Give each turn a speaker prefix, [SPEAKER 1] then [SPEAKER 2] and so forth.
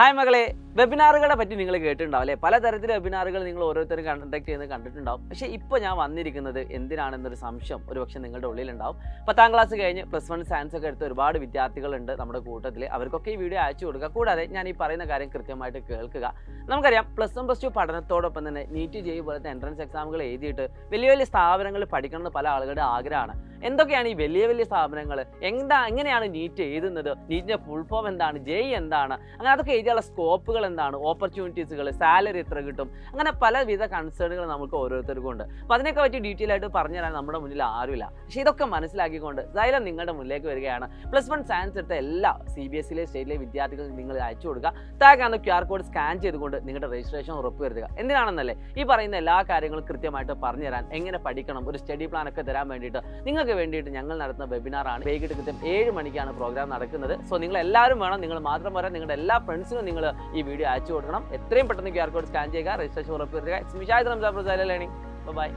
[SPEAKER 1] Hi മകളെ, വെബിനാറുകളെ പറ്റി നിങ്ങൾ കേട്ടിട്ടുണ്ടാവും അല്ലേ? പലതരത്തിലെ വെബിനാറുകൾ നിങ്ങൾ ഓരോരുത്തരും കണ്ടക്ട് ചെയ്യുന്നത് കണ്ടിട്ടുണ്ടാവും. പക്ഷേ ഇപ്പോൾ ഞാൻ വന്നിരിക്കുന്നത് എന്തിനാണെന്നൊരു സംശയം ഒരുപക്ഷെ നിങ്ങളുടെ ഉള്ളിലുണ്ടാവും. 10ാം ക്ലാസ് കഴിഞ്ഞ് +1 സയൻസ് ഒക്കെ എടുത്ത ഒരുപാട് വിദ്യാർത്ഥികളുണ്ട് നമ്മുടെ കൂട്ടത്തിൽ. അവർക്കൊക്കെ ഈ വീഡിയോ അയച്ചു കൊടുക്കുക. കൂടാതെ ഞാൻ ഈ പറയുന്ന കാര്യം കൃത്യമായിട്ട് കേൾക്കുക. നമുക്കറിയാം +1 +2 പഠനത്തോടൊപ്പം തന്നെ നീറ്റ് ജെഇ പോലത്തെ എൻട്രൻസ് എക്സാമുകൾ എഴുതിയിട്ട് വലിയ വലിയ സ്ഥാപനങ്ങളിൽ പഠിക്കണമെന്ന് പല ആളുകളുടെ ആഗ്രഹമാണ്. എന്തൊക്കെയാണ് ഈ വലിയ വലിയ സ്ഥാപനങ്ങൾ, എങ്ങനെയാണ് നീറ്റ് എഴുതുന്നത്, നീറ്റിൻ്റെ ഫുൾ ഫോം എന്താണ്, ജെഇ എന്താണ്, അങ്ങനെ അതൊക്കെ എഴുതിയുള്ള സ്കോപ്പുകൾ എന്താണ്, ഓപ്പർച്യൂണിറ്റീസുകൾ, സാലറി എത്ര കിട്ടും, അങ്ങനെ പലവിധ കൺസേണുകൾ നമുക്ക് ഓരോരുത്തർക്കും ഉണ്ട്. അപ്പോൾ അതിനൊക്കെ പറ്റി ഡീറ്റെയിൽ ആയിട്ട് പറഞ്ഞു തരാൻ നമ്മുടെ മുന്നിൽ ആരുമില്ല. പക്ഷേ ഇതൊക്കെ മനസ്സിലാക്കിക്കൊണ്ട് സൈലം നിങ്ങളുടെ മുന്നിലേക്ക് വരികയാണ്. +1 സയൻസ് എടുത്ത എല്ലാ CBSE സ്റ്റേറ്റിലെ വിദ്യാർത്ഥികൾക്ക് നിങ്ങൾ അയച്ചു കൊടുക്കുക. താഴെ QR കോഡ് സ്കാൻ ചെയ്തുകൊണ്ട് നിങ്ങളുടെ രജിസ്ട്രേഷൻ ഉറപ്പുവരുത്തുക. എന്തിനാണെന്നല്ലേ, ഈ പറയുന്ന എല്ലാ കാര്യങ്ങളും കൃത്യമായിട്ട് പറഞ്ഞു തരാൻ, എങ്ങനെ പഠിക്കണം, ഒരു സ്റ്റഡി പ്ലാൻ ഒക്കെ തരാൻ വേണ്ടിയിട്ട് നിങ്ങൾക്ക് വേണ്ടിയിട്ട് ഞങ്ങൾ നടത്തുന്ന വെബിനാറാണ്. വൈകിട്ട് കൃത്യം 7 മണിക്കാണ് പ്രോഗ്രാം നടക്കുന്നത്. സോ നിങ്ങൾ എല്ലാവരും വേണം, നിങ്ങൾ മാത്രം പോരാ, നിങ്ങളുടെ എല്ലാ ഫ്രണ്ട്സിനും നിങ്ങൾ ഈ വീഡിയോ അയച്ചു കൊടുക്കണം. എത്രയും പെട്ടെന്ന് QR കോഡ് സ്കാൻ ചെയ്യുക, രജിസ്ട്രേഷൻ ഉറപ്പുവരുത്തുക. ബൈ.